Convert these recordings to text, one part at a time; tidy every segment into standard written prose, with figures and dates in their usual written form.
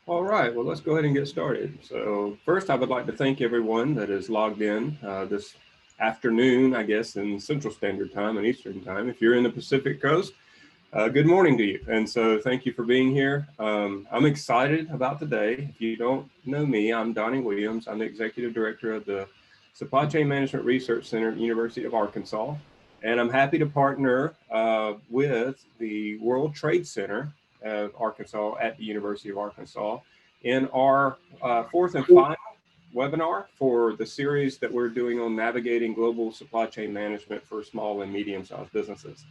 All right, well, let's go ahead and get started. So first, I would like to thank everyone that is logged in this afternoon, I guess, in Central Standard Time and Eastern Time. If you're in the Pacific Coast, good morning to you. And so thank you for being here. I'm excited about today. If you don't know me, I'm Donnie Williams. I'm the Executive Director of the Supply Chain Management Research Center at the University of Arkansas. And I'm happy to partner with the World Trade Center of Arkansas at the University of Arkansas in our fourth and final webinar for the series that we're doing on navigating global supply chain management for small and medium-sized businesses.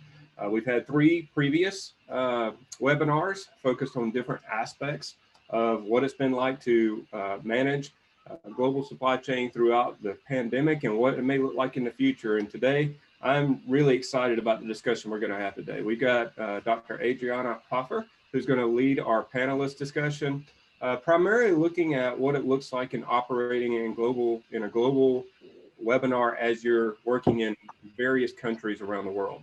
We've had three previous webinars focused on different aspects of what it's been like to manage global supply chain throughout the pandemic and what it may look like in the future. And today, I'm really excited about the discussion we're going to have today. We've got Dr. Adriana Hofer, who's going to lead our panelist discussion, primarily looking at what it looks like in operating in a global webinar as you're working in various countries around the world.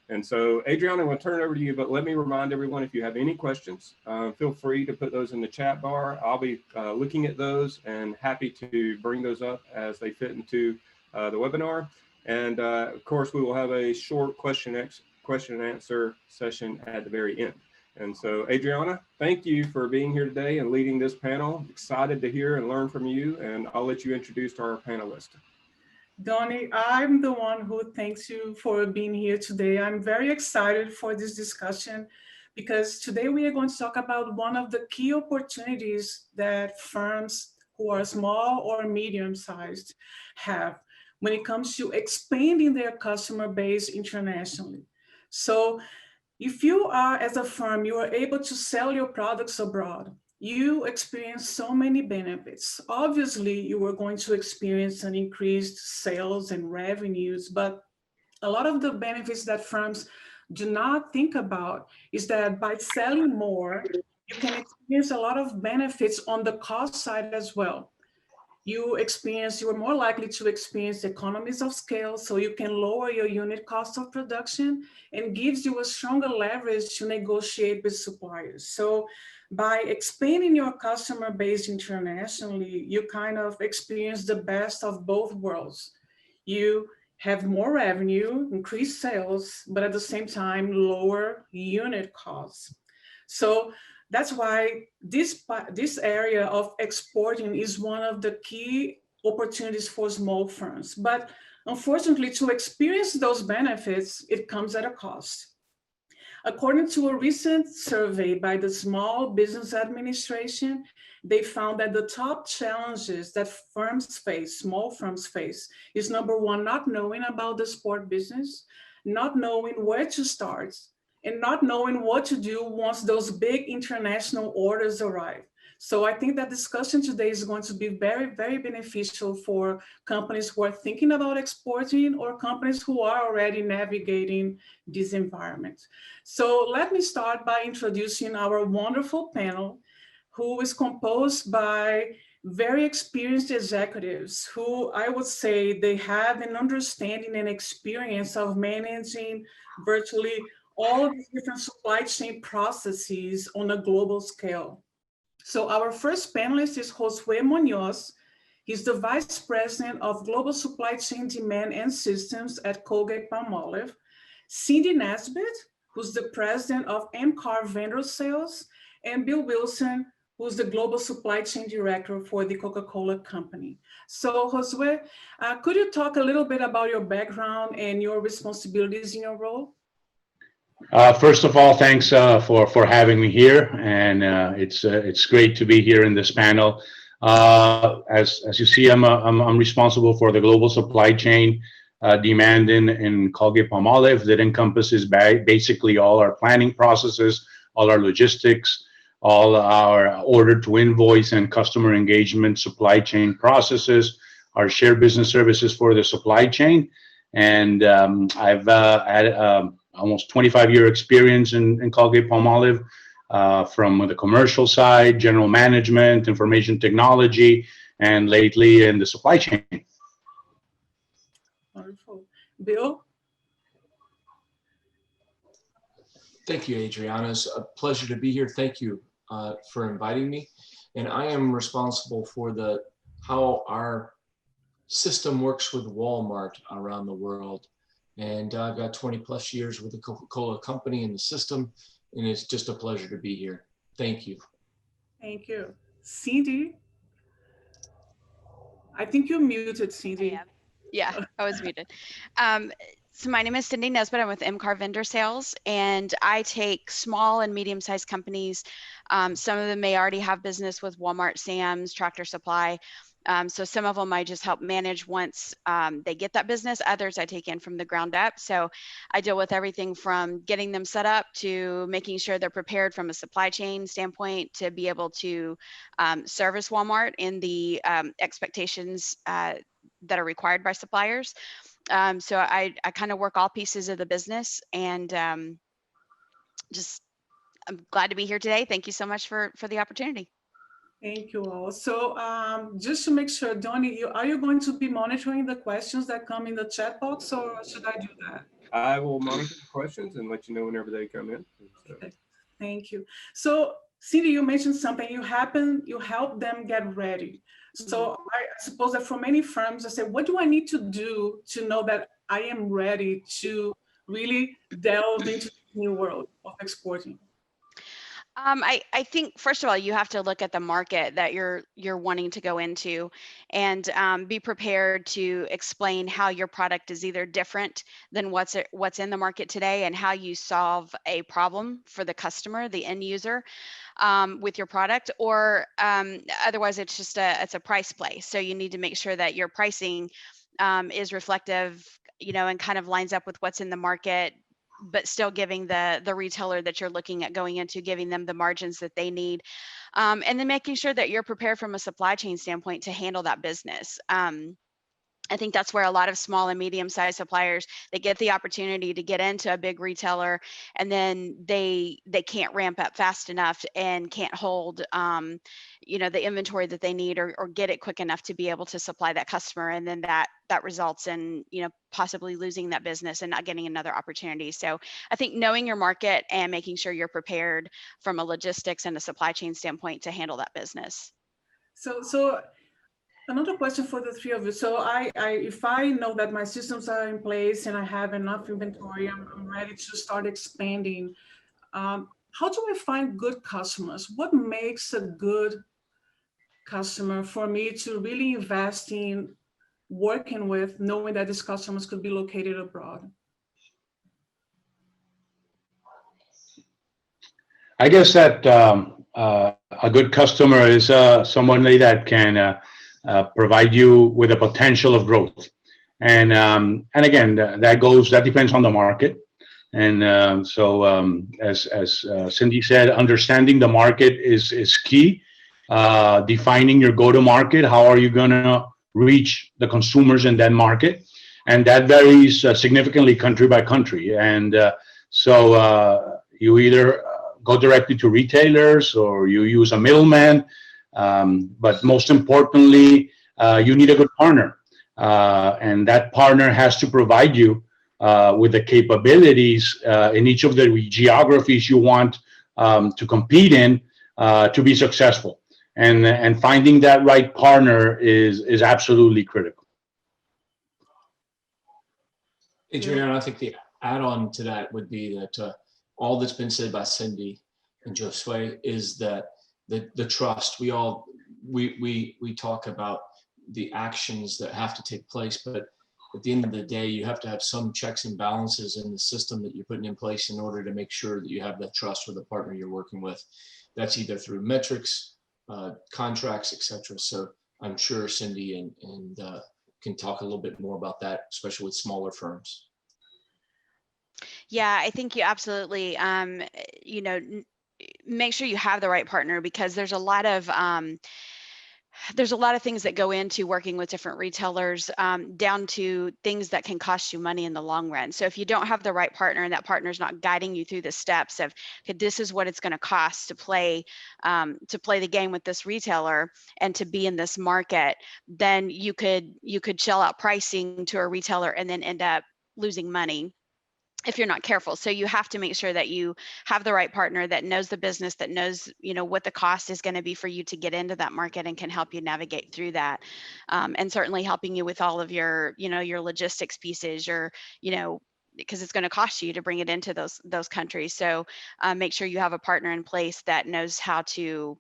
And so, Adriana, I'm going to turn it over to you, but let me remind everyone, if you have any questions, feel free to put those in the chat bar. I'll be looking at those and happy to bring those up as they fit into the webinar. And of course, we will have a short question and answer session at the very end. And so, Adriana, thank you for being here today and leading this panel. Excited to hear and learn from you, and I'll let you introduce our panelists. Donnie, I'm the one who thanks you for being here today. I'm very excited for this discussion because today we are going to talk about one of the key opportunities that firms who are small or medium-sized have when it comes to expanding their customer base internationally. So if you are, as a firm, you are able to sell your products abroad, you experience so many benefits. Obviously, you are going to experience an increased sales and revenues, but a lot of the benefits that firms do not think about is that by selling more, you can experience a lot of benefits on the cost side as well. You are more likely to experience economies of scale, so you can lower your unit cost of production and gives you a stronger leverage to negotiate with suppliers. So by expanding your customer base internationally, you kind of experience the best of both worlds. You have more revenue, increased sales, but at the same time, lower unit costs. So that's why this area of exporting is one of the key opportunities for small firms. But unfortunately, to experience those benefits, it comes at a cost. According to a recent survey by the Small Business Administration, they found that the top challenges that small firms face, is number one, not knowing about the sport business, not knowing where to start, and not knowing what to do once those big international orders arrive. So I think that discussion today is going to be very, very beneficial for companies who are thinking about exporting or companies who are already navigating this environment. So let me start by introducing our wonderful panel, who is composed by very experienced executives who I would say they have an understanding and experience of managing virtually all of these different supply chain processes on a global scale. So our first panelist is Josue Munoz. He's the Vice President of Global Supply Chain Demand and Systems at Colgate-Palmolive. Cindy Nesbitt, who's the President of MCAR Vendor Sales, and Bill Wilson, who's the Global Supply Chain Director for the Coca-Cola Company. So Josue, could you talk a little bit about your background and your responsibilities in your role? First of all, thanks for having me here, and it's great to be here in this panel. As you see, I'm responsible for the global supply chain demand in Colgate-Palmolive that encompasses basically all our planning processes, all our logistics, all our order to invoice and customer engagement supply chain processes, our shared business services for the supply chain, and I've had almost 25-year experience in Colgate-Palmolive from the commercial side, general management, information technology, and lately in the supply chain. Wonderful. Bill? Thank you, Adriana. It's a pleasure to be here. Thank you for inviting me. and I am responsible for how our system works with Walmart around the world. And I've got 20 plus years with the Coca-Cola company and the system, and it's just a pleasure to be here. Thank you. Thank you. Cindy, I think you're muted, Cindy. Yeah, I was muted. So my name is Cindy Nesbitt. I'm with MCAR Vendor Sales, and I take small and medium-sized companies. Some of them may already have business with Walmart, Sam's, Tractor Supply. So some of them I just help manage once they get that business. Others I take in from the ground up. So I deal with everything from getting them set up to making sure they're prepared from a supply chain standpoint to be able to service Walmart in the expectations that are required by suppliers. So I kind of work all pieces of the business, and just I'm glad to be here today. Thank you so much for the opportunity. Thank you all. So just to make sure, Donnie, are you going to be monitoring the questions that come in the chat box, or should I do that? I will monitor the questions and let you know whenever they come in. So. Okay. Thank you. So Cindy, you mentioned something. You help them get ready. So I suppose that for many firms, I say, what do I need to do to know that I am ready to really delve into the new world of exporting? I think first of all, you have to look at the market that you're wanting to go into, and be prepared to explain how your product is either different than what's in the market today, and how you solve a problem for the customer, the end user, with your product, or otherwise it's just it's a price play. So you need to make sure that your pricing is reflective, and kind of lines up with what's in the market, but still giving the retailer that you're looking at going into, giving them the margins that they need. And then making sure that you're prepared from a supply chain standpoint to handle that business. I think that's where a lot of small and medium-sized suppliers, they get the opportunity to get into a big retailer, and then they can't ramp up fast enough and can't hold the inventory that they need, or get it quick enough to be able to supply that customer, and then that results in possibly losing that business and not getting another opportunity. So I think knowing your market and making sure you're prepared from a logistics and a supply chain standpoint to handle that business. So another question for the three of you. So if I know that my systems are in place and I have enough inventory, I'm ready to start expanding. How do I find good customers? What makes a good customer for me to really invest in working with, knowing that these customers could be located abroad? I guess that a good customer is someone that can provide you with a potential of growth, and again, that depends on the market, and so as Cindy said, understanding the market is key. Defining your go-to-market, how are you going to reach the consumers in that market, and that varies significantly country by country, and so you either go directly to retailers or you use a middleman. But most importantly, you need a good partner, and that partner has to provide you with the capabilities in each of the geographies you want to compete in to be successful. And finding that right partner is absolutely critical. Adriana, I think the add-on to that would be that all that's been said by Cindy and Josue is that the trust. We talk about the actions that have to take place, but at the end of the day, you have to have some checks and balances in the system that you're putting in place in order to make sure that you have that trust with the partner you're working with. That's either through metrics, contracts, etc. So I'm sure Cindy and can talk a little bit more about that, especially with smaller firms. Yeah, I think you absolutely, make sure you have the right partner, because there's a lot of things that go into working with different retailers, down to things that can cost you money in the long run. So if you don't have the right partner, and that partner's not guiding you through the steps of, okay, this is what it's going to cost to play the game with this retailer and to be in this market, then you could shell out pricing to a retailer and then end up losing money. if you're not careful. So you have to make sure that you have the right partner that knows the business, that knows, what the cost is going to be for you to get into that market and can help you navigate through that. And certainly helping you with all of your, your logistics pieces, because it's going to cost you to bring it into those countries. So make sure you have a partner in place that knows how to,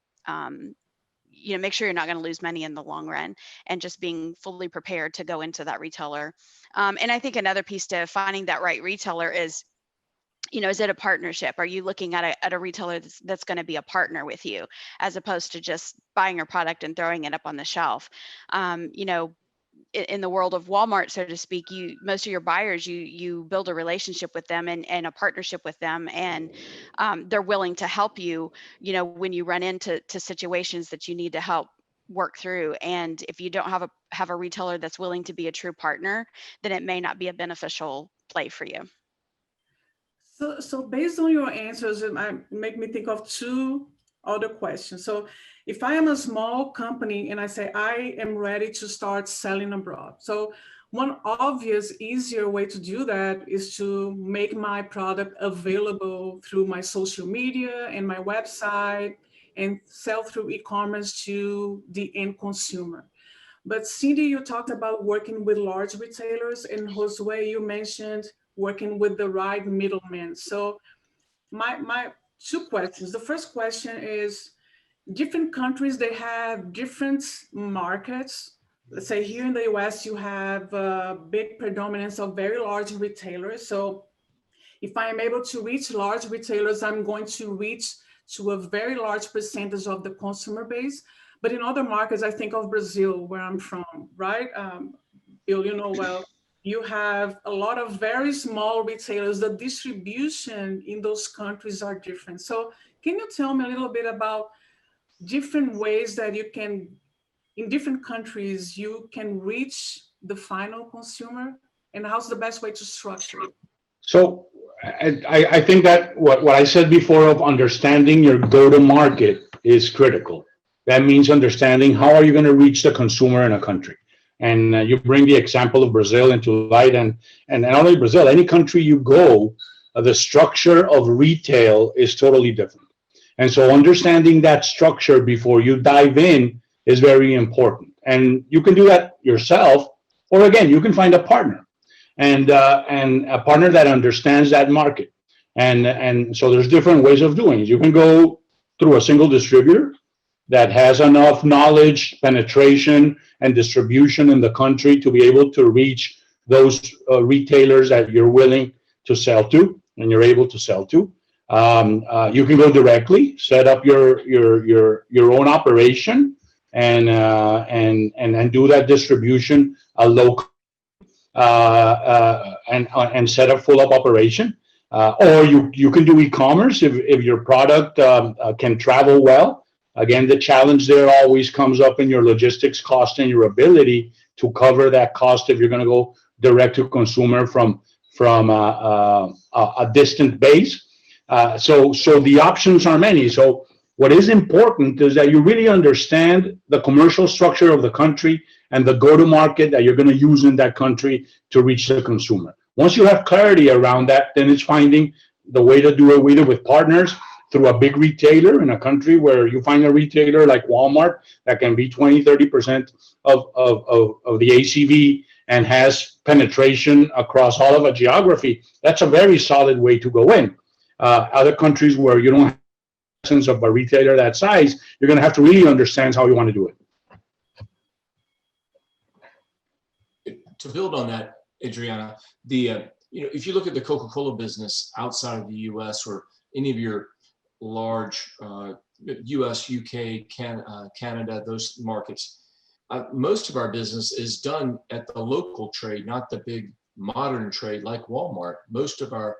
make sure you're not going to lose money in the long run, and just being fully prepared to go into that retailer. And I think another piece to finding that right retailer is, is it a partnership? Are you looking at a retailer that's going to be a partner with you, as opposed to just buying your product and throwing it up on the shelf? In the world of Walmart, so to speak, most of your buyers, you build a relationship with them and a partnership with them, and they're willing to help you, when you run into situations that you need to help work through. And if you don't have a retailer that's willing to be a true partner, then it may not be a beneficial play for you. So based on your answers, it might make me think of two other questions. So if I am a small company and I say I am ready to start selling abroad, so one obvious, easier way to do that is to make my product available through my social media and my website and sell through e-commerce to the end consumer. But Cindy, you talked about working with large retailers, and Josue, you mentioned working with the right middlemen. So my two questions. The first question is, different countries, they have different markets. Let's say here in the US, you have a big predominance of very large retailers. So if I am able to reach large retailers, I'm going to reach to a very large percentage of the consumer base. But in other markets, I think of Brazil, where I'm from, right? Bill, you know well, you have a lot of very small retailers. The distribution in those countries are different. So can you tell me a little bit about different ways that you can, in different countries, you can reach the final consumer, and how's the best way to structure it? So I think that what I said before of understanding your go-to-market is critical. That means understanding how are you going to reach the consumer in a country. And you bring the example of Brazil into light, and not only Brazil, any country you go, the structure of retail is totally different. And so understanding that structure before you dive in is very important. And you can do that yourself, or again, you can find a partner, and a partner that understands that market. And so there's different ways of doing it. You can go through a single distributor that has enough knowledge, penetration, and distribution in the country to be able to reach those retailers that you're willing to sell to and you're able to sell to. You can go directly, set up your own operation, and do that distribution local, and set up full up operation. Or you can do e-commerce if your product can travel well. Again, the challenge there always comes up in your logistics cost and your ability to cover that cost if you're going to go direct to consumer from a distant base. So the options are many. So what is important is that you really understand the commercial structure of the country and the go-to-market that you're going to use in that country to reach the consumer. Once you have clarity around that, then it's finding the way to do it either with partners, through a big retailer in a country where you find a retailer like Walmart that can be 20-30% of the ACV and has penetration across all of a geography. That's a very solid way to go in. Other countries where you don't have a sense of a retailer that size, you're going to have to really understand how you want to do it. To build on that, Adriana, if you look at the Coca-Cola business outside of the U.S. or any of your large US, UK, Canada, those markets, most of our business is done at the local trade, not the big modern trade like Walmart. Most of our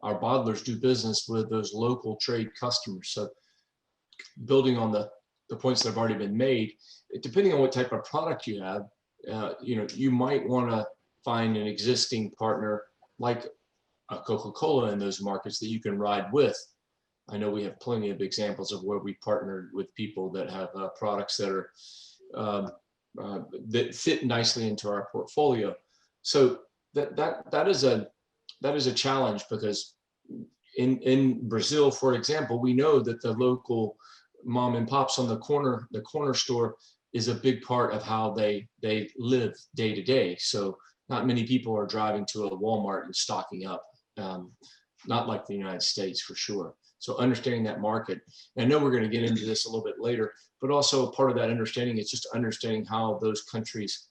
bottlers do business with those local trade customers. So building on the points that have already been made, depending on what type of product you have, you might want to find an existing partner like a Coca-Cola in those markets that you can ride with. I know we have plenty of examples of where we partnered with people that have products that are that fit nicely into our portfolio. So that is that is a challenge, because in Brazil, for example, we know that the local mom and pops on the corner store is a big part of how they live day to day. So not many people are driving to a Walmart and stocking up, not like the United States for sure. So understanding that market, and I know we're going to get into this a little bit later, but also part of that understanding is just understanding how those countries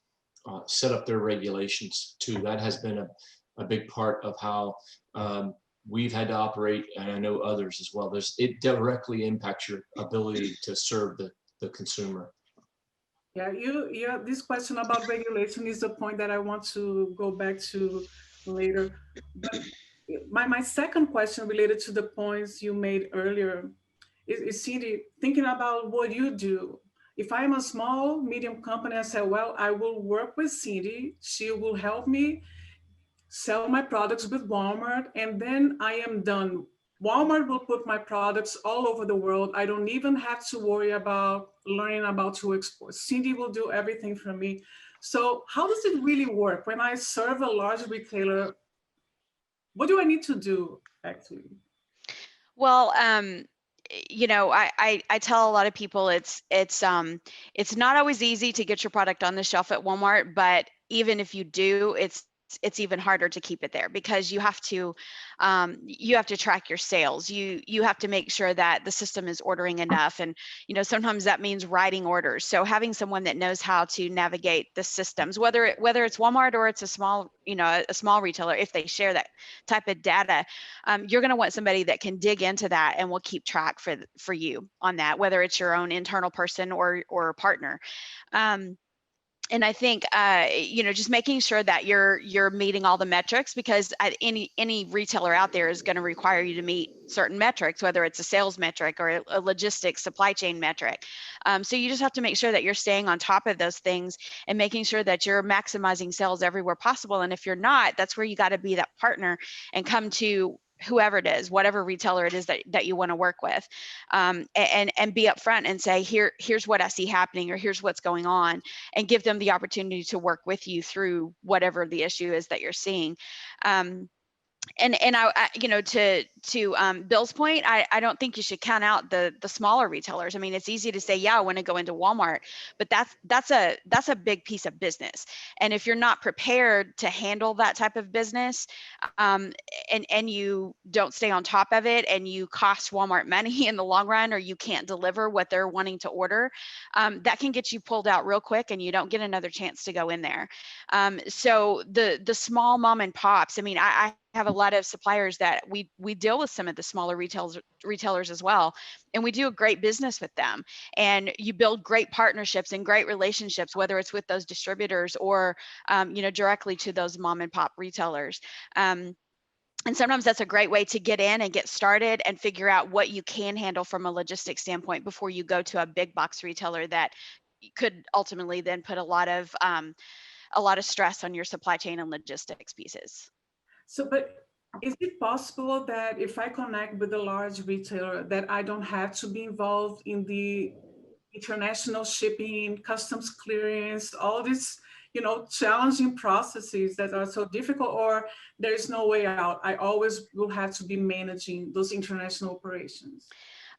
set up their regulations too. That has been a big part of how we've had to operate, and I know others as well. It directly impacts your ability to serve the consumer. Yeah, this question about regulation is the point that I want to go back to later. But my second question related to the points you made earlier is Cindy, thinking about what you do. If I'm a small, medium company, I say, well, I will work with Cindy. She will help me sell my products with Walmart, and then I am done. Walmart will put my products all over the world. I don't even have to worry about learning about to export. Cindy will do everything for me. So how does it really work? When I serve a large retailer, what do I need to do actually? Well, I tell a lot of people it's not always easy to get your product on the shelf at Walmart, but even if you do, it's even harder to keep it there, because you have to track your sales. You have to make sure that the system is ordering enough, and sometimes that means writing orders. So having someone that knows how to navigate the systems, whether it's Walmart or it's a small retailer, if they share that type of data, you're going to want somebody that can dig into that and will keep track for you on that, whether it's your own internal person or a partner. And I think, just making sure that you're meeting all the metrics, because any retailer out there is going to require you to meet certain metrics, whether it's a sales metric or a logistics supply chain metric. So you just have to make sure that you're staying on top of those things and making sure that you're maximizing sales everywhere possible. And if you're not, that's where you got to be that partner and come to whoever it is, whatever retailer it is that you want to work with, and be upfront and say, here's what I see happening, or here's what's going on, and give them the opportunity to work with you through whatever the issue is that you're seeing. And I to Bill's point, I don't think you should count out the smaller retailers. I mean, it's easy to say, yeah, I want to go into Walmart, but that's a big piece of business. And if you're not prepared to handle that type of business, and you don't stay on top of it, and you cost Walmart money in the long run, or you can't deliver what they're wanting to order, that can get you pulled out real quick, and you don't get another chance to go in there. So the small mom and pops, I mean, I have a lot of suppliers that we deal with some of the smaller retailers as well, and we do a great business with them. And you build great partnerships and great relationships, whether it's with those distributors or directly to those mom and pop retailers. And sometimes that's a great way to get in and get started and figure out what you can handle from a logistics standpoint before you go to a big box retailer that could ultimately then put a lot of stress on your supply chain and logistics pieces. So, but is it possible that if I connect with a large retailer, that I don't have to be involved in the international shipping, customs clearance, all these, challenging processes that are so difficult, or there is no way out? I always will have to be managing those international operations.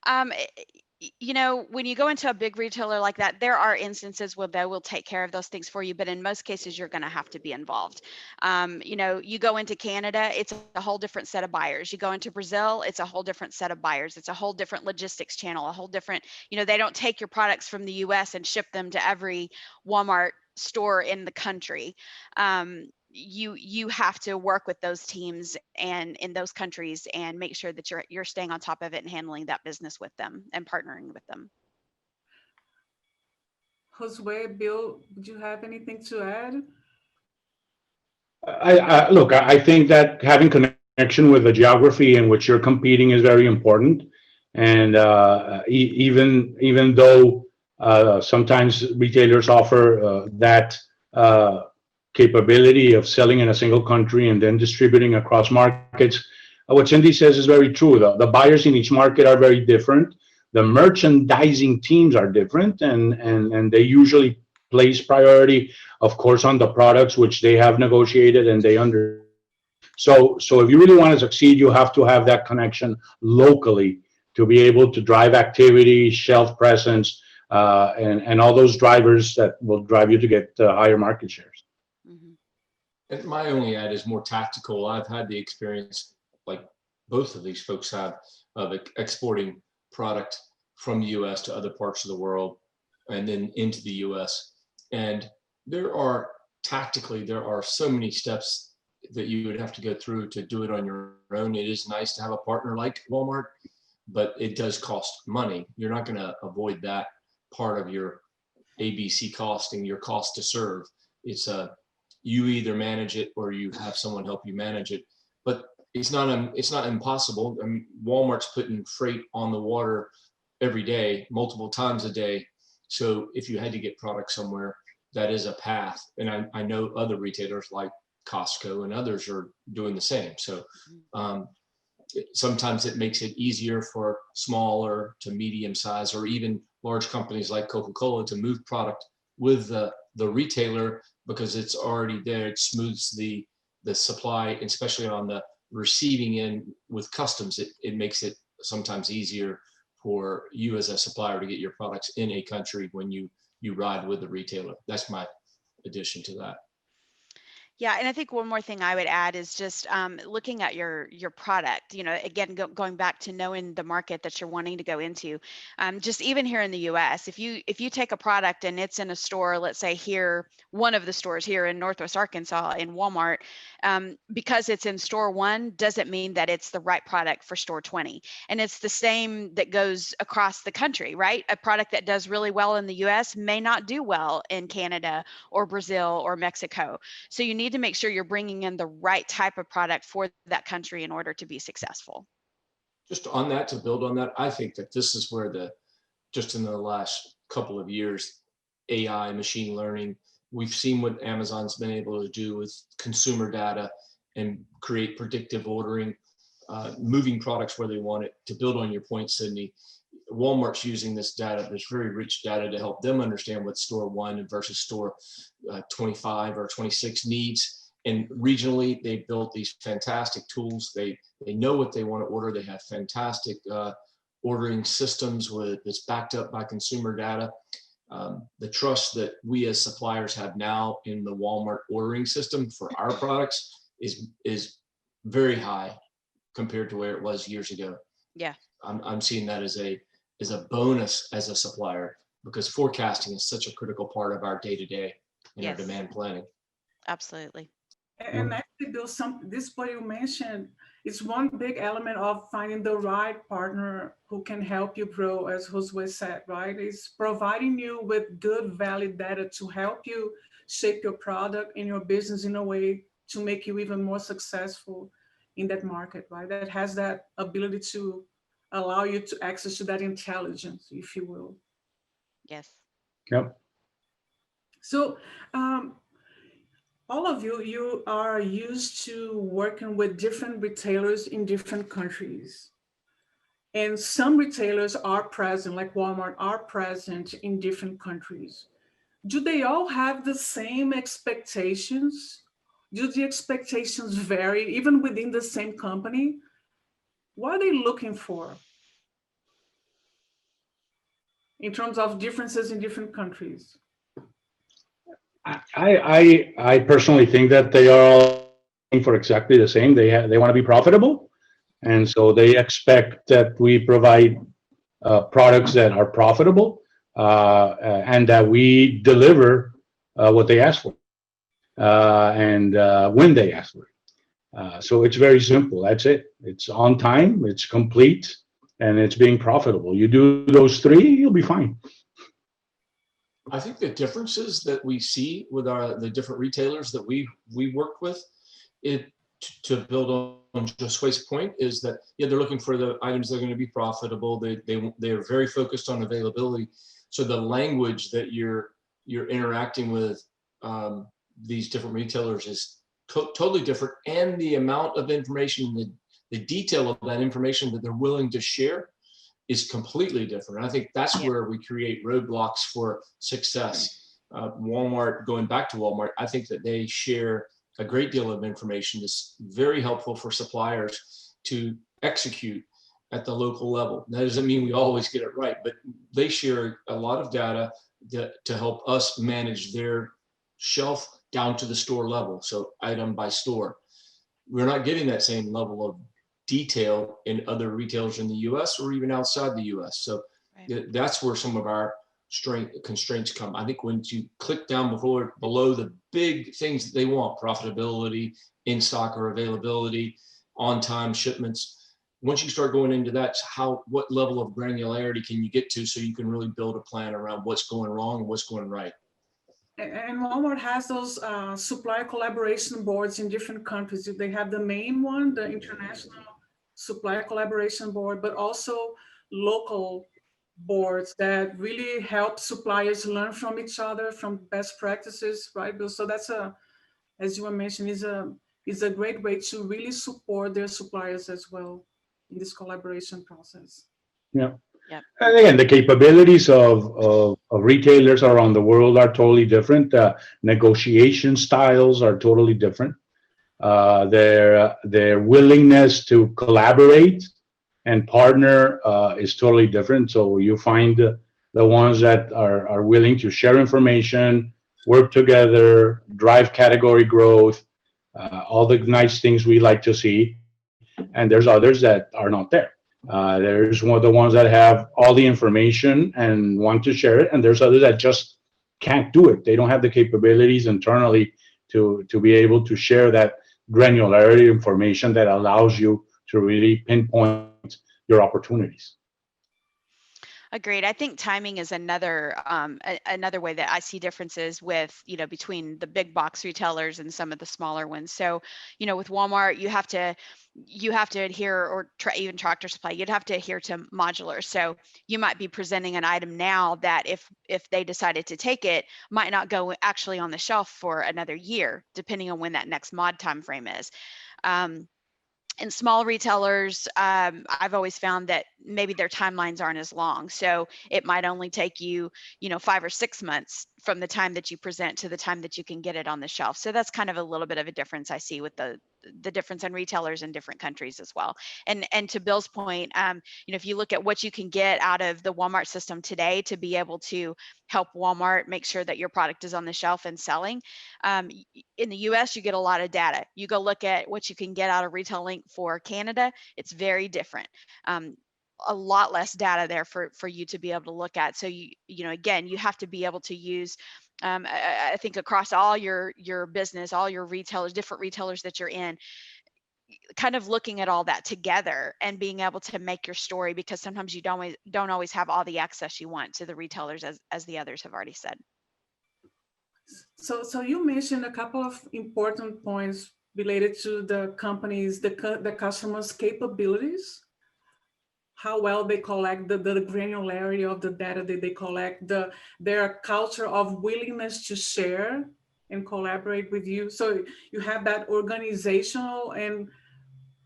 When you go into a big retailer like that, there are instances where they will take care of those things for you, but in most cases, you're going to have to be involved. You go into Canada, it's a whole different set of buyers. You go into Brazil, it's a whole different set of buyers. It's a whole different logistics channel, a whole different, they don't take your products from the US and ship them to every Walmart store in the country. You have to work with those teams and in those countries and make sure that you're staying on top of it and handling that business with them and partnering with them. Josue, Bill, would you have anything to add? Look, I think that having connection with the geography in which you're competing is very important. And even though sometimes retailers offer that capability of selling in a single country and then distributing across markets, what Cindy says is very true. The buyers in each market are very different. The merchandising teams are different, and they usually place priority, of course, on the products which they have negotiated and they under. So if you really want to succeed, you have to have that connection locally to be able to drive activity, shelf presence, and all those drivers that will drive you to get higher market shares. Mhm. And my only add is more tactical. I've had the experience, like both of these folks have, of exporting product from the US to other parts of the world and then into the US. And there are so many steps that you would have to go through to do it on your own. It is nice to have a partner like Walmart, but it does cost money. You're not going to avoid that part of your ABC costing, your cost to serve. It's you either manage it or you have someone help you manage it. But it's not impossible. I mean, Walmart's putting freight on the water every day, multiple times a day. So if you had to get product somewhere, that is a path. And I know other retailers like Costco and others are doing the same. So sometimes it makes it easier for smaller to medium size or even large companies like Coca-Cola to move product with the retailer because it's already there. It smooths the supply, especially on the receiving end with customs. It makes it sometimes easier for you as a supplier to get your products in a country when you ride with the retailer. That's my addition to that. Yeah, and I think one more thing I would add is just looking at your product. You know, again, going back to knowing the market that you're wanting to go into. Just even here in the U.S., if you take a product and it's in a store, let's say here, one of the stores here in Northwest Arkansas in Walmart, because it's in store 1 doesn't mean that it's the right product for store 20. And it's the same that goes across the country, right? A product that does really well in the U.S. may not do well in Canada or Brazil or Mexico. So you need to make sure you're bringing in the right type of product for that country in order to be successful. Just on that, to build on that, I think that this is where just in the last couple of years, AI, machine learning, we've seen what Amazon's been able to do with consumer data and create predictive ordering, moving products where they want it. To build on your point, Sydney, Walmart's using this data, this very rich data, to help them understand what store 1 versus store 25 or 26 needs. And regionally, they built these fantastic tools. They know what they want to order. They have fantastic ordering systems that's backed up by consumer data. The trust that we as suppliers have now in the Walmart ordering system for our products is very high compared to where it was years ago. Yeah. I'm seeing that as a bonus as a supplier, because forecasting is such a critical part of our day-to-day in our demand planning. Absolutely. And actually, this what you mentioned is one big element of finding the right partner who can help you grow, as Josue said, right? Is providing you with good, valid data to help you shape your product and your business in a way to make you even more successful in that market, right? That has that ability to allow you to access to that intelligence, if you will. Yes. Yep. So all of you are used to working with different retailers in different countries. And some retailers are present, like Walmart, are present in different countries. Do they all have the same expectations? Do the expectations vary even within the same company? What are they looking for in terms of differences in different countries? I personally think that they are all looking for exactly the same. They want to be profitable, and so they expect that we provide products that are profitable and that we deliver what they ask for and when they ask for it. So it's very simple. That's it. It's on time, it's complete, and it's being profitable. You do those 3, you'll be fine. I think the differences that we see with the different retailers that we work with, to build on Josue's point, is that they're looking for the items that are going to be profitable. They're very focused on availability. So the language that you're interacting with these different retailers is totally different, and the amount of information, the detail of that information that they're willing to share is completely different. I think that's where we create roadblocks for success. Walmart, going back to Walmart, I think that they share a great deal of information that's very helpful for suppliers to execute at the local level. That doesn't mean we always get it right, but they share a lot of data to help us manage their shelf down to the store level, so item by store. We're not getting that same level of detail in other retailers in the US or even outside the US. So that's where some of our constraints come. I think when you click down below the big things that they want, profitability, in stock or availability, on-time shipments, once you start going into that, what level of granularity can you get to so you can really build a plan around what's going wrong and what's going right? And Walmart has those supplier collaboration boards in different countries. They have the main one, the International Supplier Collaboration Board, but also local boards that really help suppliers learn from each other, from best practices, right, Bill? So that's as you were mentioning, is a great way to really support their suppliers as well in this collaboration process. Yeah. Yep. And again, the capabilities of retailers around the world are totally different. Negotiation styles are totally different. Their willingness to collaborate and partner is totally different. So you find the ones that are willing to share information, work together, drive category growth, all the nice things we like to see. And there's others that are not there. There's one of the ones that have all the information and want to share it, and there's others that just can't do it. They don't have the capabilities internally to be able to share that granularity information that allows you to really pinpoint your opportunities. Agreed. I think timing is another another way that I see differences with, between the big box retailers and some of the smaller ones. So, with Walmart, you have to adhere, or even Tractor Supply, you'd have to adhere to modular. So you might be presenting an item now that if they decided to take it, might not go actually on the shelf for another year, depending on when that next mod time frame is. And small retailers, I've always found that maybe their timelines aren't as long. So it might only take you, 5 or 6 months from the time that you present to the time that you can get it on the shelf. So that's kind of a little bit of a difference I see with the difference in retailers in different countries as well. And to Bill's point, if you look at what you can get out of the Walmart system today to be able to help Walmart make sure that your product is on the shelf and selling, in the US, you get a lot of data. You go look at what you can get out of Retail Link for Canada, it's very different. A lot less data there for you to be able to look at. So again, you have to be able to use, I think across all your business, all your retailers, different retailers that you're in, kind of looking at all that together and being able to make your story, because sometimes you don't always have all the access you want to the retailers, as the others have already said. So you mentioned a couple of important points related to the companies, the customers' capabilities, how well they collect the granularity of the data that they collect, their culture of willingness to share and collaborate with you. So you have that organizational and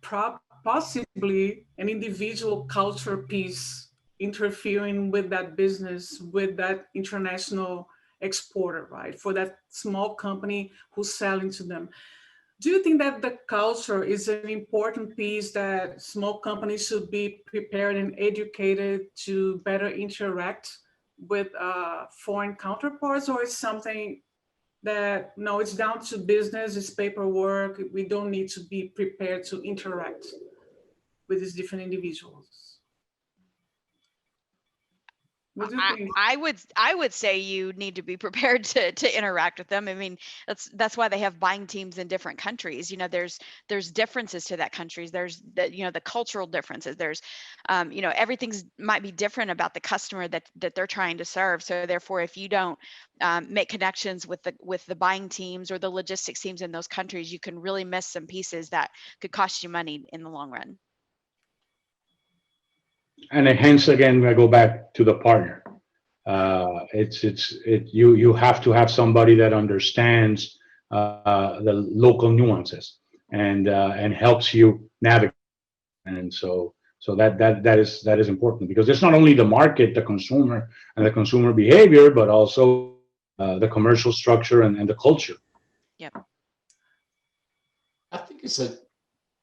possibly an individual culture piece interfering with that business, with that international exporter, right? For that small company who's selling to them. Do you think that the culture is an important piece that small companies should be prepared and educated to better interact with foreign counterparts, or is something that, no, it's down to business, it's paperwork, we don't need to be prepared to interact with these different individuals? What do you think? I would say you need to be prepared to interact with them. I mean, that's why they have buying teams in different countries. There's differences to that countries. There's the cultural differences. There's everything's might be different about the customer that they're trying to serve. So therefore, if you don't make connections with the buying teams or the logistics teams in those countries, you can really miss some pieces that could cost you money in the long run. And hence again, I go back to the partner. You have to have somebody that understands the local nuances and helps you navigate. And so that is important, because it's not only the market, the consumer, and the consumer behavior, but also the commercial structure and the culture. Yep. it's a,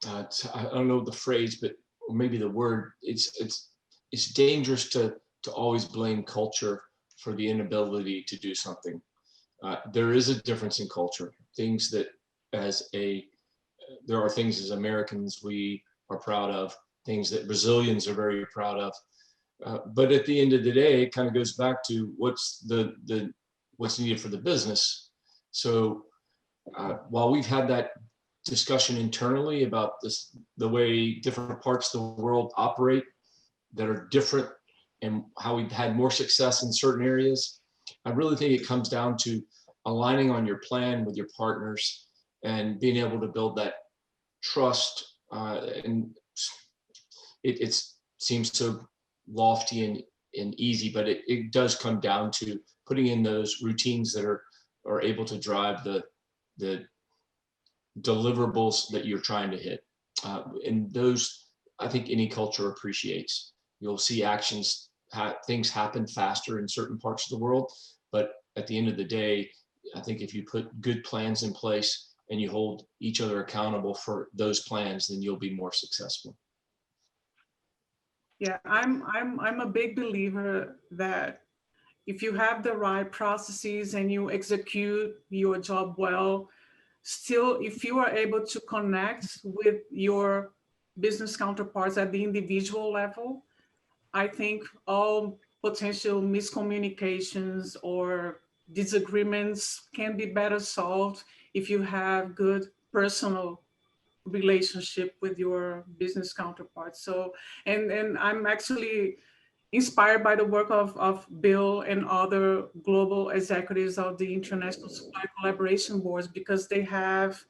I don't know the phrase, but or maybe the word. It's dangerous to always blame culture for the inability to do something. There is a difference in culture. Things that there are things as Americans we are proud of, things that Brazilians are very proud of. But at the end of the day, it kind of goes back to what's needed for the business. So while we've had that discussion internally about the way different parts of the world operate that are different and how we've had more success in certain areas, I really think it comes down to aligning on your plan with your partners and being able to build that trust. And it seems so lofty and easy, but it does come down to putting in those routines that are able to drive the deliverables that you're trying to hit. And those, I think any culture appreciates. You'll see things happen faster in certain parts of the world, but at the end of the day, I think if you put good plans in place and you hold each other accountable for those plans, then you'll be more successful. Yeah, I'm a big believer that if you have the right processes and you execute your job well, still, if you are able to connect with your business counterparts at the individual level, I think all potential miscommunications or disagreements can be better solved if you have good personal relationship with your business counterparts. So, and I'm actually inspired by the work of Bill and other global executives of the International Supply Collaboration Boards, because they have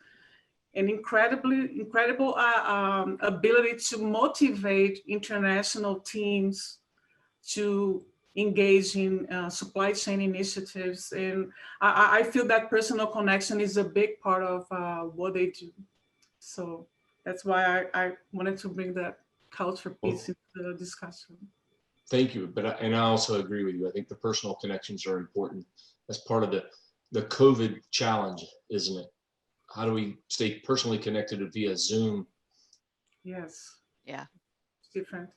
an incredible ability to motivate international teams to engage in supply chain initiatives. And I feel that personal connection is a big part of what they do. So that's why I wanted to bring that culture piece into the discussion. Thank you. And I also agree with you. I think the personal connections are important. That's part of the COVID challenge, isn't it? How do we stay personally connected via Zoom? Yes. Yeah. It's different.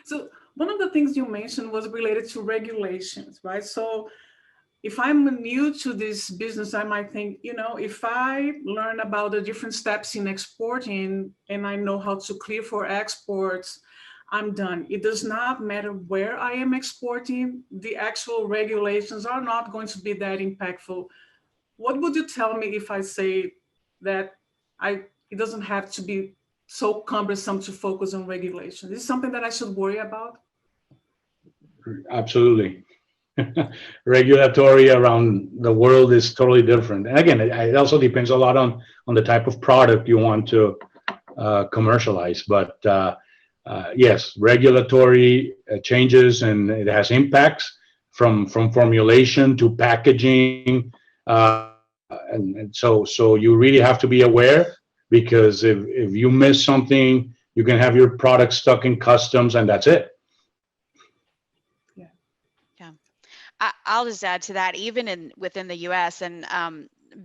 So one of the things you mentioned was related to regulations, right? So if I'm new to this business, I might think, if I learn about the different steps in exporting and I know how to clear for exports, I'm done. It does not matter where I am exporting. The actual regulations are not going to be that impactful. What would you tell me if I say that it doesn't have to be so cumbersome to focus on regulation? Is this something that I should worry about? Absolutely. Regulatory around the world is totally different. And again, it also depends a lot on the type of product you want to commercialize. But yes, regulatory changes, and it has impacts from formulation to packaging. And so you really have to be aware, because if you miss something, you can have your product stuck in customs, and that's it. I'll just add to that, even within the U.S. and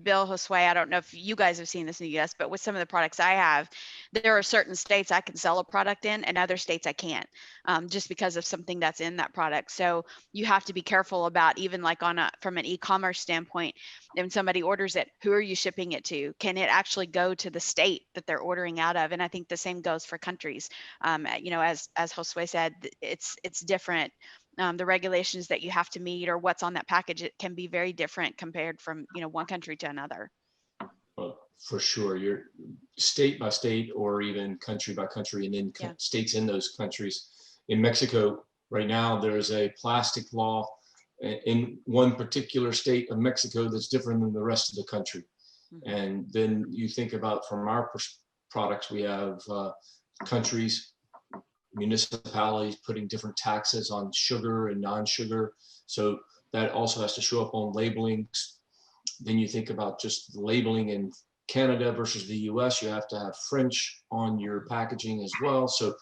Bill, Josue, I don't know if you guys have seen this in the U.S., but with some of the products I have, there are certain states I can sell a product in and other states I can't, just because of something that's in that product. So you have to be careful about, even like from an e-commerce standpoint, when somebody orders it, who are you shipping it to? Can it actually go to the state that they're ordering out of? And I think the same goes for countries. As Josue said, it's different. The regulations that you have to meet or what's on that package, it can be very different compared from one country to another. Well, for sure, you're state by state or even country by country, and then states in those countries. In Mexico right now, there is a plastic law in one particular state of Mexico that's different than the rest of the country. Mm-hmm. And then you think about, from our products, we have countries, municipalities putting different taxes on sugar and non-sugar. So that also has to show up on labeling. Then you think about just labeling in Canada versus the US, you have to have French on your packaging as well. So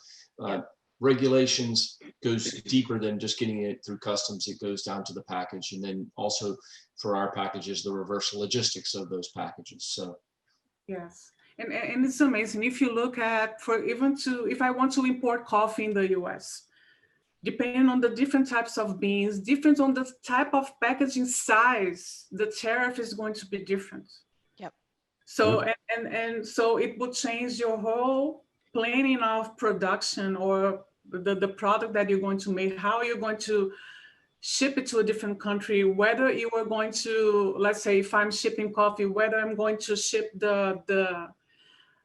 regulations goes deeper than just getting it through customs. It goes down to the package. And then also for our packages, the reverse logistics of those packages. So yes. And it's amazing. If you look at, if I want to import coffee in the US, depending on the different types of beans, different on the type of packaging size, the tariff is going to be different. Yep. So, and so it would change your whole planning of production, or the product that you're going to make, how you're going to ship it to a different country, whether you are going to, let's say if I'm shipping coffee, whether I'm going to ship the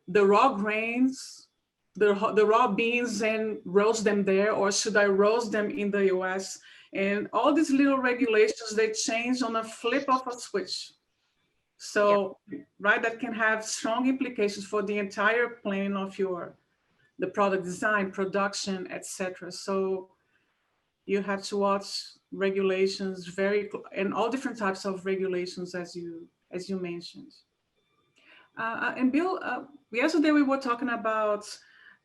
raw grains, the raw beans and roast them there, or should I roast them in the US? And all these little regulations, they change on a flip of a switch. So, right, that can have strong implications for the entire planning of the product design, production, etc. So you have to watch regulations and all different types of regulations, as you mentioned. And Bill, yesterday we were talking about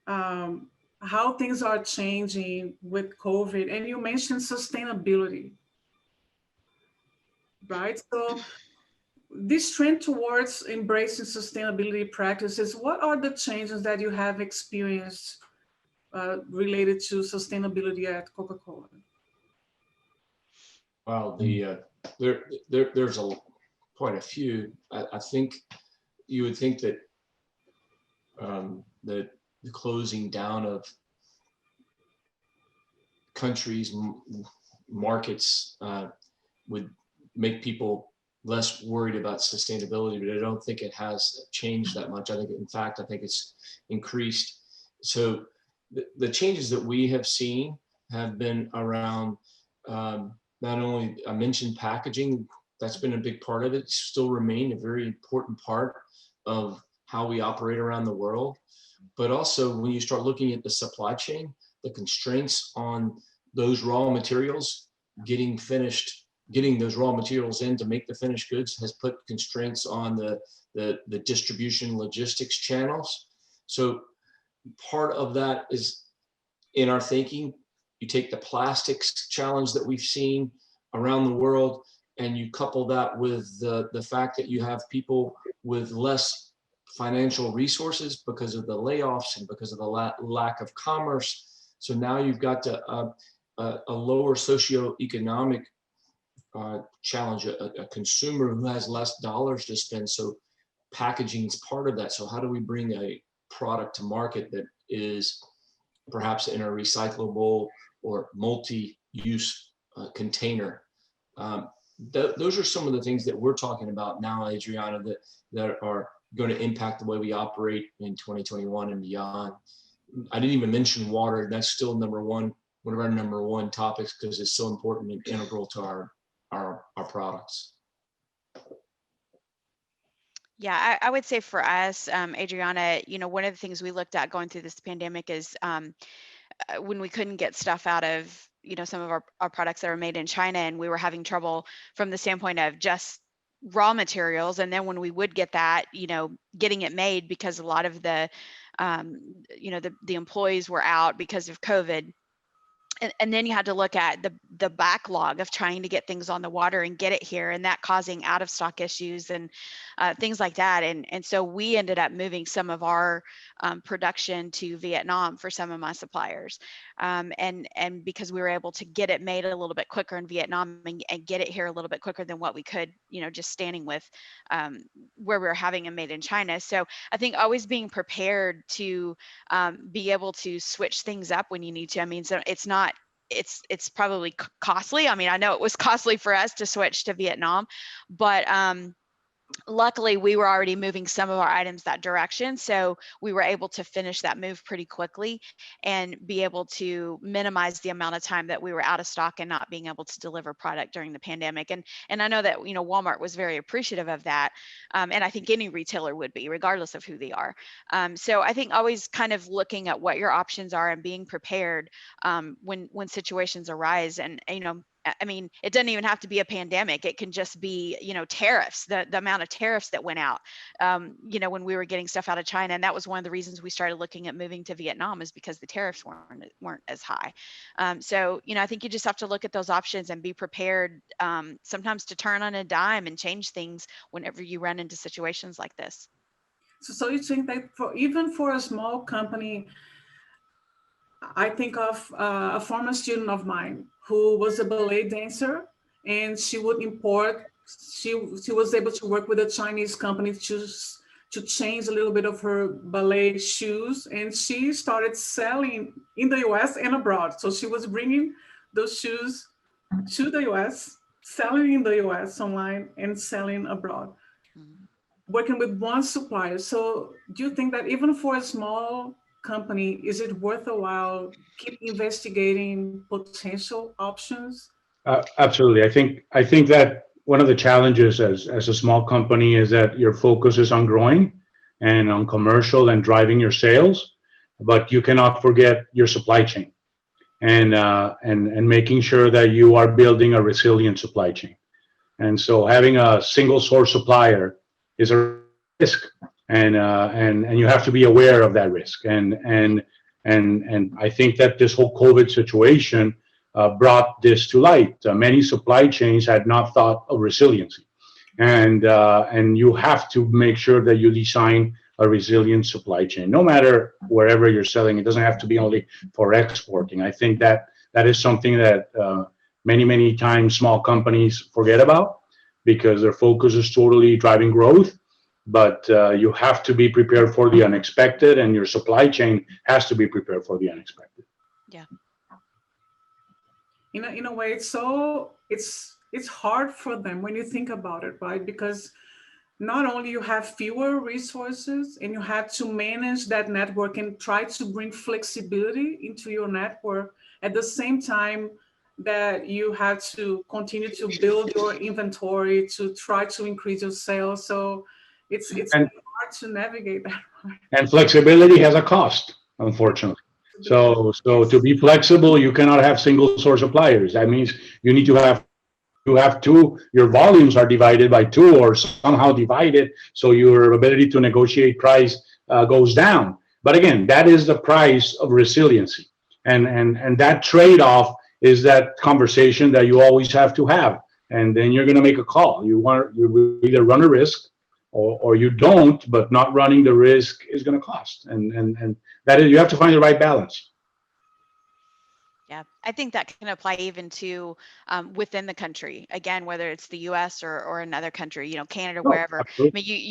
how things are changing with COVID, and you mentioned sustainability, right? So this trend towards embracing sustainability practices, what are the changes that you have experienced related to sustainability at Coca-Cola? Well, there's quite a few. I think you would think that the closing down of countries, markets would make people less worried about sustainability, but I don't think it has changed that much. I think, in fact, I think it's increased. So the changes that we have seen have been around not only, I mentioned packaging, that's been a big part of it, still remain a very important part of how we operate around the world. But also when you start looking at the supply chain, the constraints on those raw materials getting finished, getting those raw materials in to make the finished goods has put constraints on the distribution logistics channels. So part of that is in our thinking. You take the plastics challenge that we've seen around the world, and you couple that with the fact that you have people with less financial resources because of the layoffs and because of the lack of commerce. So now you've got a lower socioeconomic challenge, a consumer who has less dollars to spend. So packaging is part of that. So how do we bring a product to market that is perhaps in a recyclable or multi-use container? Those are some of the things that we're talking about now, Adriana, that are going to impact the way we operate in 2021 and beyond. I didn't even mention water. That's still one of our number one topics because it's so important and integral to our products. Yeah, I would say for us, Adriana, one of the things we looked at going through this pandemic is when we couldn't get stuff out of, some of our products that are made in China, and we were having trouble from the standpoint of just raw materials. And then when we would get that, getting it made, because a lot of the employees were out because of COVID. And then you had to look at the backlog of trying to get things on the water and get it here, and that causing out of stock issues and things like that. And so we ended up moving some of our production to Vietnam for some of my suppliers, and because we were able to get it made a little bit quicker in Vietnam and get it here a little bit quicker than what we could, just standing with where we were having them made in China. So I think always being prepared to be able to switch things up when you need to. I mean, so it's probably costly. I mean, I know it was costly for us to switch to Vietnam, but luckily we were already moving some of our items that direction. So we were able to finish that move pretty quickly and be able to minimize the amount of time that we were out of stock and not being able to deliver product during the pandemic. And I know that, Walmart was very appreciative of that. And I think any retailer would be, regardless of who they are. So I think always kind of looking at what your options are and being prepared when situations arise. And, I mean, it doesn't even have to be a pandemic. It can just be, tariffs, the amount of tariffs that went out, when we were getting stuff out of China. And that was one of the reasons we started looking at moving to Vietnam, is because the tariffs weren't as high. So, I think you just have to look at those options and be prepared sometimes to turn on a dime and change things whenever you run into situations like this. So you think that even for a small company, I think of a former student of mine who was a ballet dancer, and she would import. She was able to work with a Chinese company to change a little bit of her ballet shoes, and she started selling in the U.S. and abroad. So she was bringing those shoes to the U.S., selling in the U.S. online, and selling abroad, working with one supplier. So do you think that even for a small company, is it worth a while keep investigating potential options? Absolutely. I think that one of the challenges as a small company is that your focus is on growing and on commercial and driving your sales, but you cannot forget your supply chain and making sure that you are building a resilient supply chain. And so having a single source supplier is a risk, and you have to be aware of that risk. And I think that this whole COVID situation brought this to light. Many supply chains had not thought of resiliency, and you have to make sure that you design a resilient supply chain, no matter wherever you're selling. It doesn't have to be only for exporting. I think that that is something that many times small companies forget about because their focus is totally driving growth. But you have to be prepared for the unexpected, and your supply chain has to be prepared for the unexpected. Yeah. In a way, it's hard for them when you think about it, right? Because not only you have fewer resources and you have to manage that network and try to bring flexibility into your network at the same time that you have to continue to build your inventory to try to increase your sales. So it's And hard to navigate that. and flexibility has a cost, unfortunately. So to be flexible, you cannot have single source suppliers. That means you need to have two. Your volumes are divided by two or somehow divided, so your ability to negotiate price goes down. But again, that is the price of resiliency, and that trade-off is that conversation that you always have to have. And then you're going to make a call. You either run a risk or you don't, but not running the risk is going to cost. And that is, you have to find the right balance. Yeah, I think that can apply even to within the country. Again, whether it's the U.S. or another country, Canada, Oh, wherever. I absolutely. mean,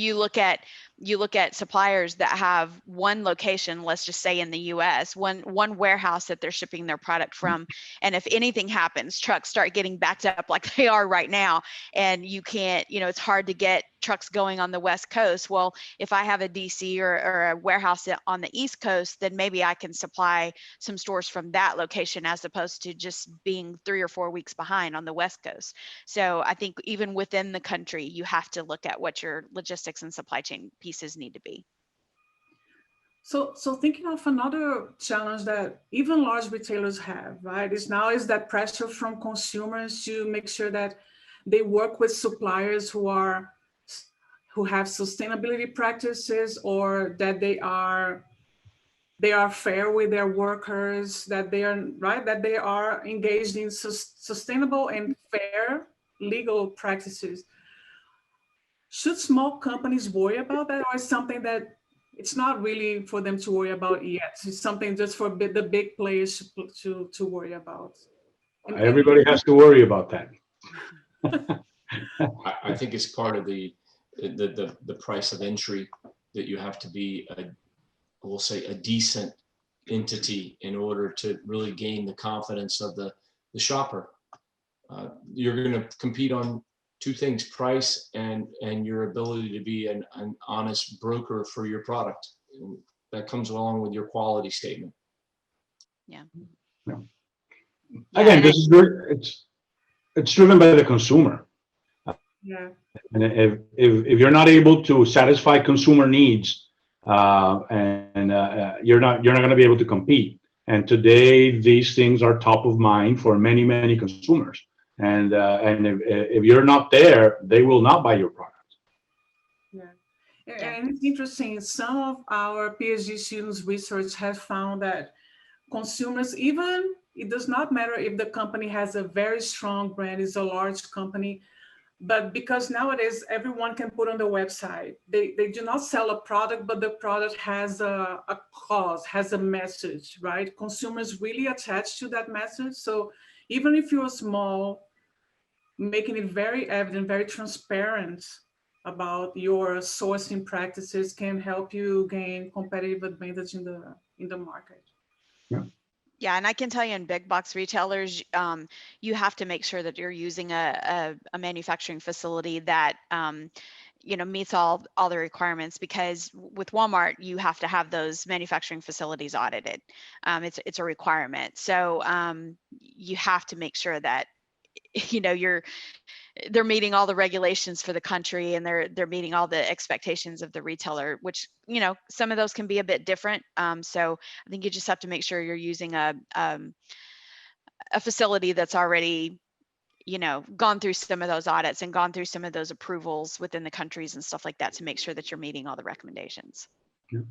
you look at suppliers that have one location, let's just say in the U.S., one warehouse that they're shipping their product from, and if anything happens, trucks start getting backed up like they are right now, and you can't, it's hard to get trucks going on the West Coast. Well, if I have a DC or a warehouse on the East Coast, then maybe I can supply some stores from that location as opposed to just being 3 or 4 weeks behind on the West Coast. So I think even within the country, you have to look at what your logistics and supply chain pieces need to be. So thinking of another challenge that even large retailers have, right, is that pressure from consumers to make sure that they work with suppliers who have sustainability practices, or that they are fair with their workers, that they are engaged in sustainable and fair legal practices. Should small companies worry about that, or is something that it's not really for them to worry about yet? It's something just for the big players to worry about. Everybody has to worry about that. I think it's part of the price of entry that you have to be we'll say a decent entity in order to really gain the confidence of the shopper. You're going to compete on two things: price and your ability to be an honest broker for your product. And that comes along with your quality statement. Yeah. Again, this is good. It's driven by the consumer. Yeah. And if you're not able to satisfy consumer needs, you're not going to be able to compete. And today, these things are top of mind for many consumers. And if you're not there, they will not buy your product. Yeah. And it's interesting. Some of our PhD students' research has found that consumers, even it does not matter if the company has a very strong brand, is a large company, But because nowadays everyone can put on the website, they do not sell a product, but the product has a cause, has a message, right? Consumers really attach to that message. So even if you're small, making it very evident, very transparent about your sourcing practices can help you gain competitive advantage in the market. Yeah, and I can tell you in big box retailers, you have to make sure that you're using a manufacturing facility that meets all the requirements, because with Walmart, you have to have those manufacturing facilities audited. It's a requirement. So you have to make sure that they're meeting all the regulations for the country, and they're meeting all the expectations of the retailer, which some of those can be a bit different. So I think you just have to make sure you're using a facility that's already gone through some of those audits and gone through some of those approvals within the countries and stuff like that, to make sure that you're meeting all the recommendations. Yeah.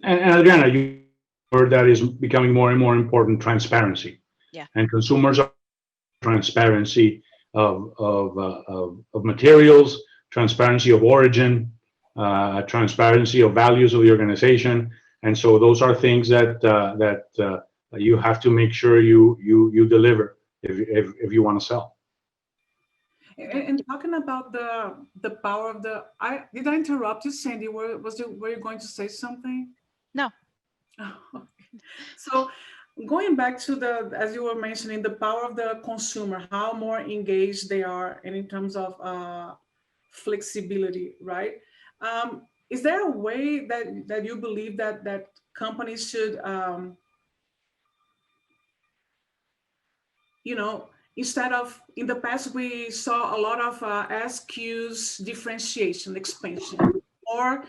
And Adriana, you heard that is becoming more and more important, transparency. Yeah. And consumers are transparency of materials, transparency of origin, transparency of values of the organization, and so those are things that you have to make sure you deliver if you want to sell. And talking about the power of did I interrupt you, Sandy? Were you going to say something? No. So going back to as you were mentioning, the power of the consumer, how more engaged they are, and in terms of flexibility, right? Is there a way that you believe that companies should, instead of, in the past, we saw a lot of SKUs differentiation, expansion, or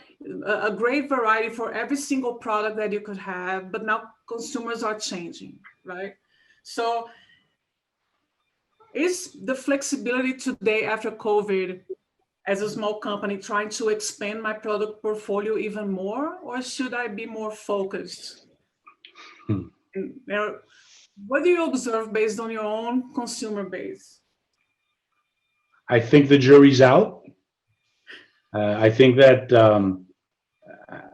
a great variety for every single product that you could have, but now consumers are changing, right? So is the flexibility today after COVID, as a small company, trying to expand my product portfolio even more, or should I be more focused? What do you observe based on your own consumer base? I think the jury's out. I think that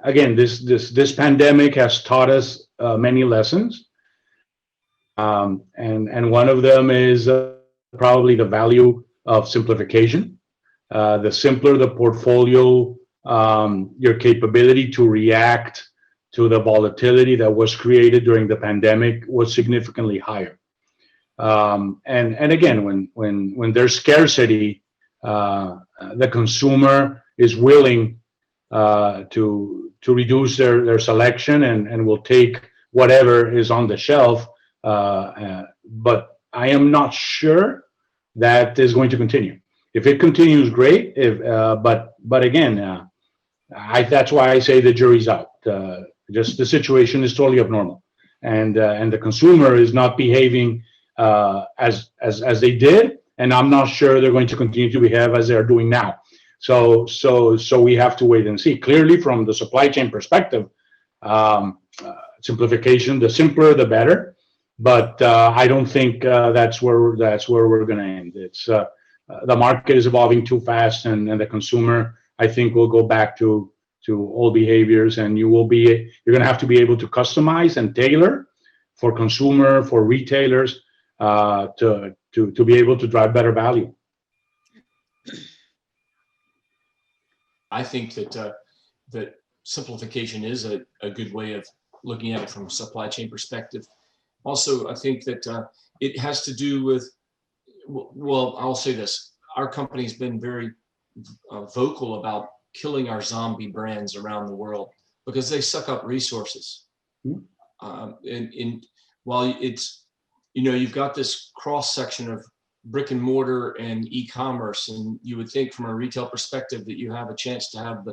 again, this pandemic has taught us many lessons, and one of them is probably the value of simplification. The simpler the portfolio, your capability to react to the volatility that was created during the pandemic was significantly higher. And again, when there's scarcity, the consumer is willing to reduce their selection and will take whatever is on the shelf. But I am not sure that is going to continue. If it continues, great. But again, that's why I say the jury's out. Just the situation is totally abnormal, and the consumer is not behaving as they did, and I'm not sure they're going to continue to behave as they're doing now. So we have to wait and see. Clearly, from the supply chain perspective, simplification, the simpler the better. But I don't think that's where we're going to end. It's the market is evolving too fast, and the consumer, I think, will go back to old behaviors, and you're going to have to be able to customize and tailor for consumer, for retailers, to be able to drive better value. I think that simplification is a good way of looking at it from a supply chain perspective. Also, I think that it has to do with, well, I'll say this: our company's been very vocal about killing our zombie brands around the world because they suck up resources. And while it's, you've got this cross section of brick and mortar and e-commerce, and you would think from a retail perspective that you have a chance to have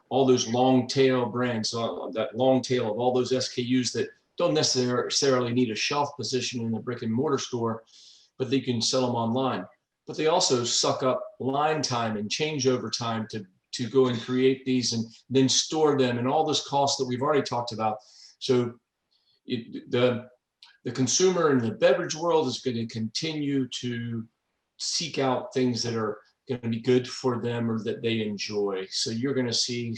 all those long tail brands, that long tail of all those SKUs that don't necessarily need a shelf position in a brick and mortar store, but they can sell them online. But they also suck up line time and changeover time to go and create these and then store them, and all this cost that we've already talked about. So the consumer in the beverage world is going to continue to seek out things that are going to be good for them or that they enjoy. So you're going to see